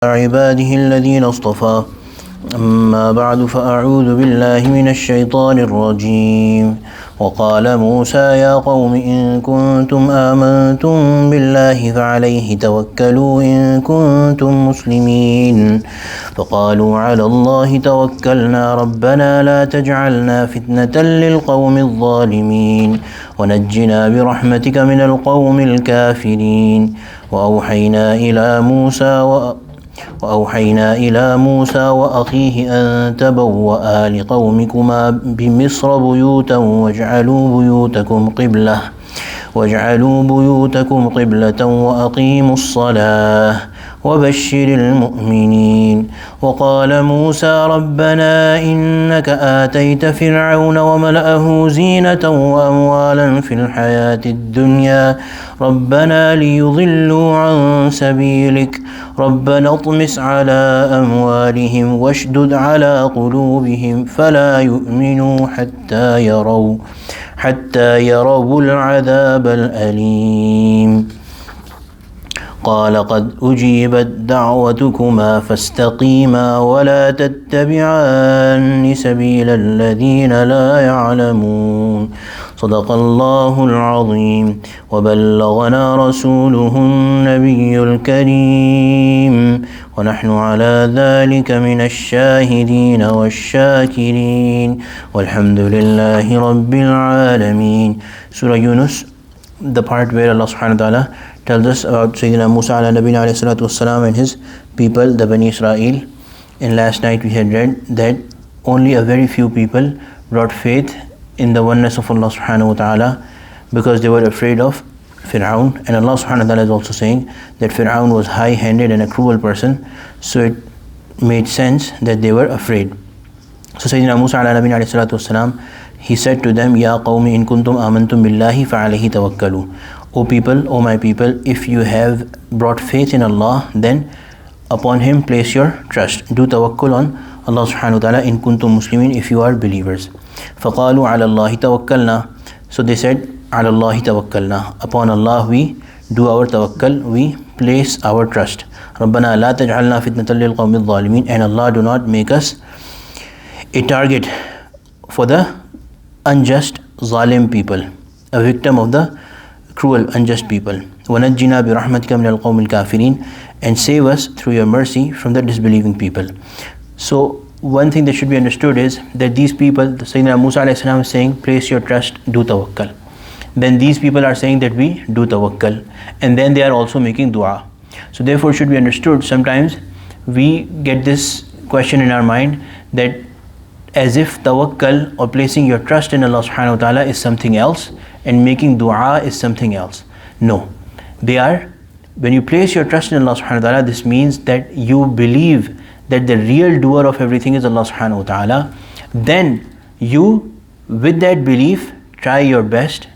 عباده الذين اصطفى أما بعد فأعوذ بالله من الشيطان الرجيم وقال موسى يا قوم إن كنتم آمنتم بالله فعليه توكلوا إن كنتم مسلمين فقالوا على الله توكلنا ربنا لا تجعلنا فتنة للقوم الظالمين ونجنا برحمتك من القوم الكافرين وأوحينا إلى موسى وأخيه أن تبوأ لقومكما بمصر بيوتا واجعلوا بيوتكم قبلة وأقيموا الصلاة وبشر المؤمنين وقال موسى ربنا إنك آتيت فرعون وملأه زينة وأموالا في الحياة الدنيا ربنا ليضلوا عن سبيلك ربنا اطمس على أموالهم واشدد على قلوبهم فلا يؤمنوا حتى يروا العذاب الأليم قال قد أجيبت دعوتكما فاستقيما ولا تتبعان سبيل الذين لا يعلمون صدق الله العظيم وبلغنا رسوله النبي الكريم ونحن على ذلك من الشاهدين والشاكرين والحمد لله رب العالمين. Surah Younus, the part where Allah subhanahu wa ta'ala tells us about Sayyidina Musa ala nabina alayhi salatu wassalam and his people, the Bani Israel. And last night we had read that only a very few people brought faith in the oneness of Allah subhanahu wa ta'ala because they were afraid of Fir'aun. And Allah subhanahu wa ta'ala is also saying that Fir'aun was high-handed and a cruel person, so it made sense that they were afraid. So Sayyidina Musa ala nabina alayhi salatu wassalam, he said to them, Ya qawmi in kuntum amantum billahi fa'alayhi tawakkalu. O people, O my people, if you have brought faith in Allah, then upon Him place your trust. Do tawakkul on Allah subhanahu wa ta'ala in kuntum muslimin, if you are believers. فَقَالُوا عَلَى اللَّهِ تَوَكَّلْنَا. So they said, عَلَى اللَّهِ تَوَكَّلْنَا. Upon Allah we do our tawakkal, we place our trust. رَبَّنَا لَا تَجْعَلْنَا فِتْنَةً لِلْقَوْمِ الظَّالِمِينَ. And Allah, do not make us a target for the unjust zalim people, a victim of the cruel unjust people. وَنَجِّنَا بِرَحْمَتِكَ مِنَ الْقَوْمِ الْكَافِرِينَ. And save us through your mercy from the disbelieving people. So one thing that should be understood is that these people, the Sayyidina Musa alayhi salam is saying, place your trust, do tawakkal. Then these people are saying that we do tawakkal, and then they are also making dua. So therefore it should be understood, sometimes we get this question in our mind that as if tawakkal or placing your trust in Allah subhanahu wa ta'ala is something else and making dua is something else. No, they are, when you place your trust in Allah subhanahu wa ta'ala, this means that you believe that the real doer of everything is Allah subhanahu wa ta'ala. Then you, with that belief, try your best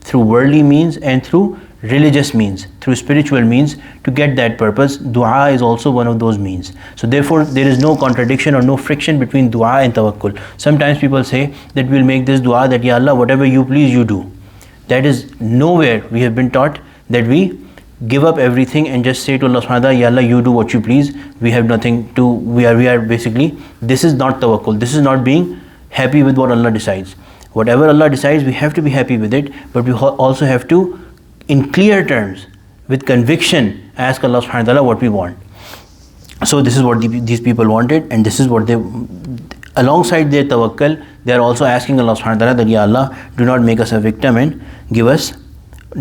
through worldly means and through religious means, through spiritual means, to get that purpose. Dua is also one of those means. So therefore there is no contradiction or no friction between dua and tawakkul. Sometimes people say that we'll make this dua that, Ya Allah, whatever you please you do. That is nowhere we have been taught that we give up everything and just say to Allah subhanahu wa ta'ala, Ya Allah, you do what you please, we have nothing to, we are basically, this is not tawakkul, this is not being happy with what Allah decides. Whatever Allah decides, we have to be happy with it, but we also have to, in clear terms, with conviction, ask Allah subhanahu wa ta'ala what we want. So this is what these people wanted, and this is what they, alongside their tawakkal, they are also asking Allah subhanahu wa ta'ala that, Ya Allah, do not make us a victim and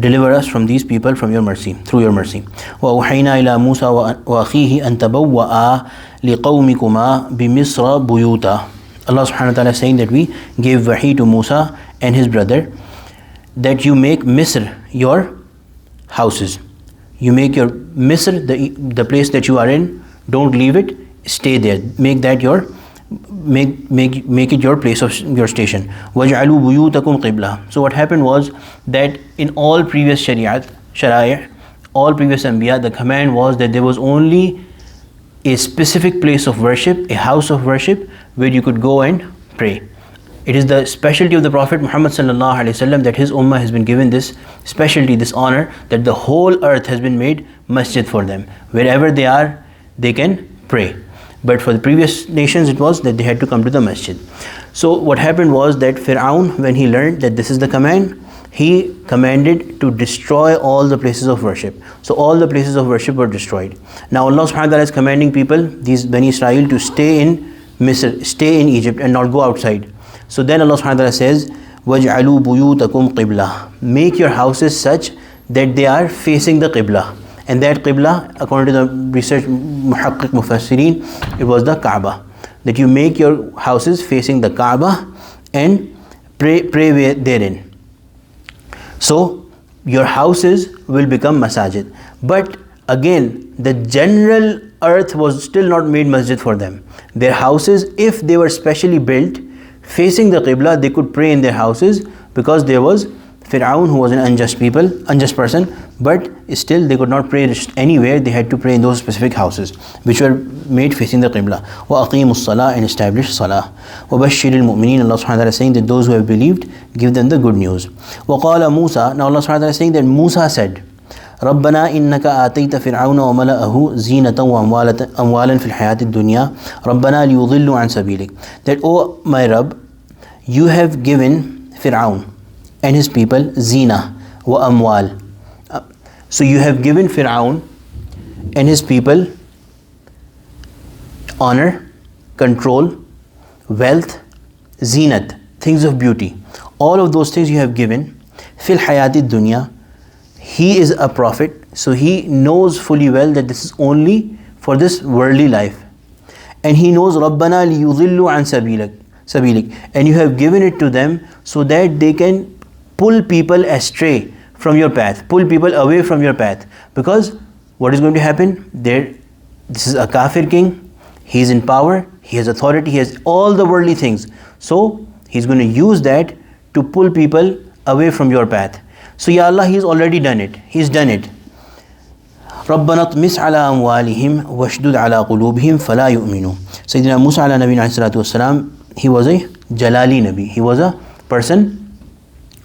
deliver us from these people from your mercy, through your mercy. وَأَوْحَيْنَا إِلَى مُوسَى وَأَخِيهِ أَن تَبَوَّأَ لِقَوْمِكُمَا بِمِصْرَ بُيُوتًا. Allah subhanahu wa ta'ala is saying that we gave wahi to Musa and his brother that you make Misr your houses. You make your Misr, the place that you are in, don't leave it, stay there. Make that your, make it your place of your station. وَاجْعَلُوا بُيُوتَكُمْ قِبْلَةً. So what happened was that in all previous shari'at, all previous anbiya, the command was that there was only a specific place of worship, a house of worship, where you could go and pray. It is the specialty of the Prophet Muhammad sallallahu alaihi wasallam that his ummah has been given this specialty, this honor, that the whole earth has been made masjid for them. Wherever they are, they can pray. But for the previous nations, it was that they had to come to the masjid. So what happened was that Fir'aun, when he learned that this is the command, he commanded to destroy all the places of worship. So all the places of worship were destroyed. Now Allah subhanahu wa ta'ala is commanding people, these Bani Israel, to stay in Misr, stay in Egypt and not go outside. So then Allah subhanahu wa ta'ala says, وَاجْعَلُوا بُيُوتَكُمْ قِبْلَةً, make your houses such that they are facing the Qibla. And that Qibla, according to the research Muhaqqiq Mufassirin, it was the Kaaba. That you make your houses facing the Kaaba and pray therein. So your houses will become masajid. But again, the general earth was still not made masjid for them. Their houses, if they were specially built facing the Qibla, they could pray in their houses, because there was Fir'aun, who was an unjust person, but still they could not pray anywhere. They had to pray in those specific houses which were made facing the Qibla. وَأَقِيمُوا الصَّلَاةَ, and establish Salah. وَبَشِّرِ الْمُؤْمِنِينَ, Allah subhanahu wa ta'ala is saying that those who have believed, give them the good news. وَقَالَ Musa, now Allah subhanahu wa ta'ala is saying that Musa said, رَبَّنَا إِنَّكَ آتَيْتَ فِرْعَوْنَ وَمَلَأَهُ زِينَةً وَأَمْوَالًا فِي الْحَيَاةِ الدُّنْيَا رَبَّنَا لِيُضِلُّوا عَنْ سَبِيلِكَ, that, O my Rabb, you have given Fir'aun and his people zina wa amwal. So you have given Fir'aun and his people honor, control, wealth, zinat, things of beauty. All of those things you have given. Fil hayati dunya, he is a prophet, so he knows fully well that this is only for this worldly life. And he knows Rabbana liyudhillu an sabilik, and you have given it to them so that they can pull people astray from your path, pull people away from your path. Because what is going to happen? This is a kafir king, he is in power, he has authority, he has all the worldly things. So he's going to use that to pull people away from your path. So Ya Allah, he's already done it. He's done it. رَبَّنَا اطْمِسْ عَلَىٰ أَمْوَالِهِمْ وَاشْدُدْ عَلَىٰ قُلُوبِهِمْ فَلَا يُؤْمِنُوا. Sayyidina Musa ala Nabi alayhi salatu wasalam, he was a Jalali Nabi. He was a person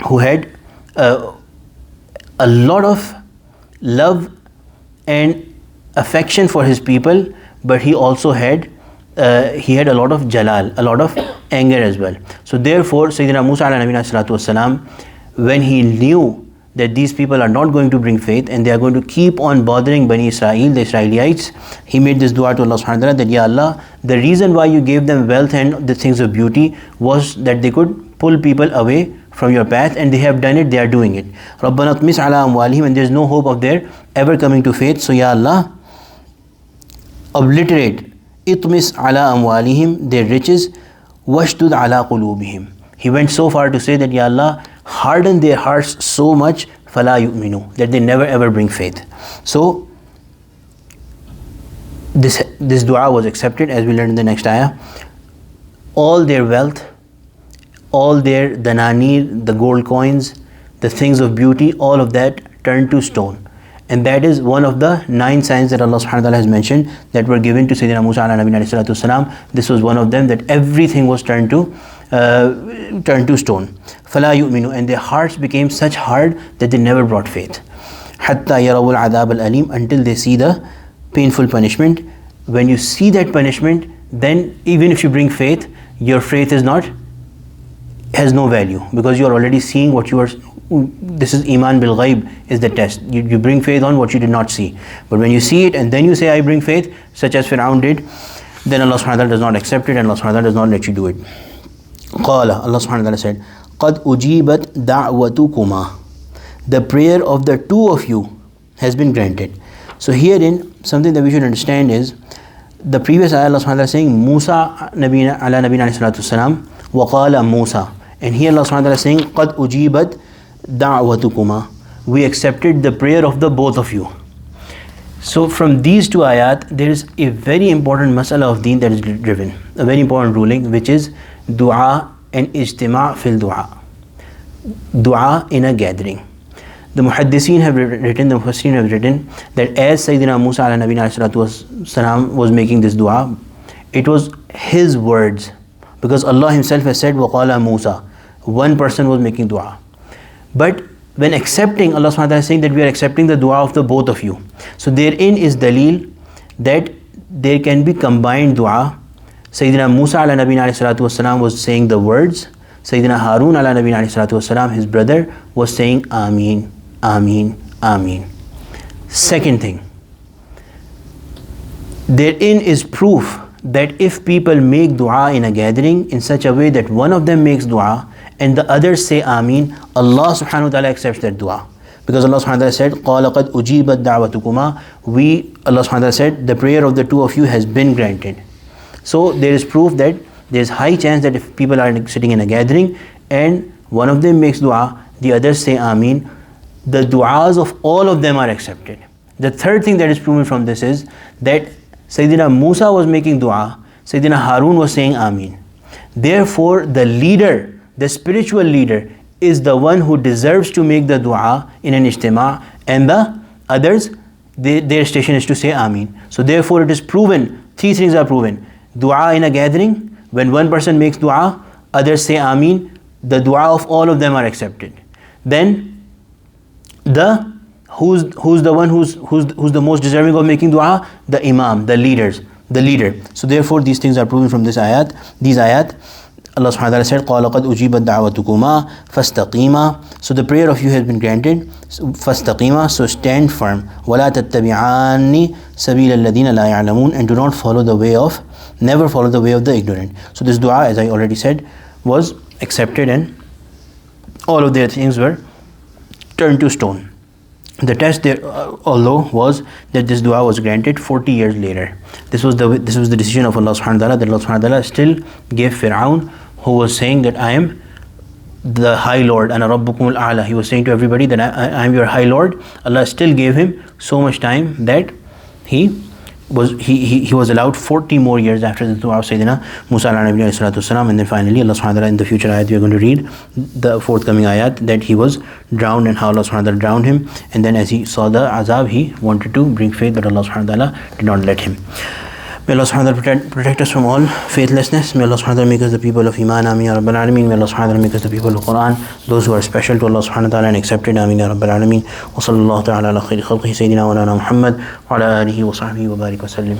who had a lot of love and affection for his people, but he also had a lot of jalal, a lot of anger as well. So therefore, Sayyidina Musa ala Nabi salatu wasalam, when he knew that these people are not going to bring faith and they are going to keep on bothering Bani Israel, the Israelites, he made this dua to Allah subhanahu wa ta'ala that, Ya Allah, the reason why you gave them wealth and the things of beauty was that they could pull people away from your path, and they have done it, they are doing it. رَبَّنَا اطْمِسْ عَلَىٰ أَمْوَالِهِمْ, and there is no hope of their ever coming to faith. So Ya Allah, obliterate اطْمِسْ عَلَىٰ أَمْوَالِهِمْ, their riches, وَاشْدُدْ عَلَىٰ قُلُوبِهِمْ. He went so far to say that, Ya Allah, harden their hearts so much, فَلَا يُؤْمِنُوا, that they never ever bring faith. So this dua was accepted, as we learned in the next ayah. All their wealth, all their dananir, the gold coins, the things of beauty, all of that turned to stone. And that is one of the 9 signs that Allah subhanahu wa ta'ala has mentioned that were given to Sayyidina Musa ala Nabi alayhi salatu wasalam. This was one of them, that everything was turned to stone. فَلَا يُؤْمِنُوا, and their hearts became such hard that they never brought faith. حَتَّى يَرَوُا الْعَذَابَ الْأَلِيمَ, until they see the painful punishment. When you see that punishment, then even if you bring faith, your faith has no value, because you are already seeing what you are. This is iman bil ghaib, is the test. You bring faith on what you did not see. But when you see it and then you say, I bring faith, such as Fir'aun did, then Allah subhanahu wa ta'ala does not accept it, and Allah subhanahu wa ta'ala does not let you do it. Qala, Allah subhanahu wa ta'ala said, قَدْ أُجِيبَتْ دَعْوَتُكُمَا, the prayer of the two of you has been granted. So herein, something that we should understand is, the previous ayah Allah subhanahu wa ta'ala is saying, Musa Nabi ala Nabi alayhi salatu wasalam, وَقَالَ Musa. And here Allah subhanahu wa ta'ala is saying, قَدْ أُجِيبَتْ دَعْوَتُكُمَا, we accepted the prayer of the both of you. So from these two ayat, there is a very important mas'ala of deen that is driven, a very important ruling, which is dua and ijtima' fil dua. Dua in a gathering. The muhaddiseen have written, the mufassirin have written, that as Sayyidina Musa ala Nabi wasalam was making this dua, it was his words, because Allah himself has said, وَقَالَ Musa, one person was making dua. But when accepting, Allah subhanahu wa ta'ala is saying that we are accepting the dua of the both of you. So therein is dalil that there can be combined dua. Sayyidina Musa ala Nabi alayhi salatu wasalam was saying the words. Sayyidina Harun ala Nabi alayhi salatu wasalam, his brother, was saying Ameen, Ameen, Ameen. Second thing, therein is proof that if people make dua in a gathering in such a way that one of them makes dua and the others say Ameen, Allah subhanahu wa ta'ala accepts that dua. Because Allah subhanahu wa ta'ala said, قَالَ قَدْ أُجِيبَتْ دَعْوَتُكُمَا, Allah subhanahu wa ta'ala said, the prayer of the two of you has been granted. So there is proof that there is high chance that if people are sitting in a gathering and one of them makes dua, the others say Ameen, the du'as of all of them are accepted. The third thing that is proven from this is that Sayyidina Musa was making dua, Sayyidina Harun was saying Ameen. Therefore, the leader, the spiritual leader, is the one who deserves to make the dua in an ijtima, and the others, their station is to say Ameen. So therefore it is proven, three things are proven. Dua in a gathering, when one person makes dua, others say Ameen, the dua of all of them are accepted. Then who's the one who's the most deserving of making dua? The Imam, the leader. So therefore these things are proven from these ayat. Allah subhanahu wa ta'ala said, قَالَ قَدْ أُجِيبَتْ دَعْوَتُكُمَا فَاسْتَقِيمَا. So the prayer of you has been granted. فَاسْتَقِيمَا, so stand firm. وَلَا تَتَّبِعَانِّ سَبِيلَ الَّذِينَ لَا يَعْلَمُونَ, and do not follow the way of, never follow the way of the ignorant. So this dua, as I already said, was accepted and all of their things were turned to stone. The test there, although, was that this dua was granted 40 years later. This was the decision of Allah subhanahu wa ta'ala, that Allah subhanahu wa ta'ala still gave Fir'aun, who was saying that I am the High Lord, Ana Rabbukum al-A'la. He was saying to everybody that I am your High Lord. Allah still gave him so much time that he was allowed 40 more years after the dua of Sayyidina Musa alayhi salatu wasalam. And then finally Allah subhanahu wa ta'ala, in the future ayat we are going to read the forthcoming ayat, that he was drowned and how Allah subhanahu wa ta'ala drowned him. And then as he saw the azab, he wanted to bring faith, but Allah subhanahu wa ta'ala did not let him. May Allah subhanahu wa ta'ala protect us from all faithlessness. May Allah subhanahu wa ta'ala make us the people of Iman. Ameen ya Rabbal Alameen. May Allah subhanahu wa ta'ala make us the people of Quran, those who are special to Allah subhanahu wa ta'ala and accepted. Ameen ya Rabbal Alameen. Wa sallallahu ta'ala ala khayri khalqihi Sayyidina wa lana Muhammad wa ala alihi wa sahbihi wa barik wa sallim.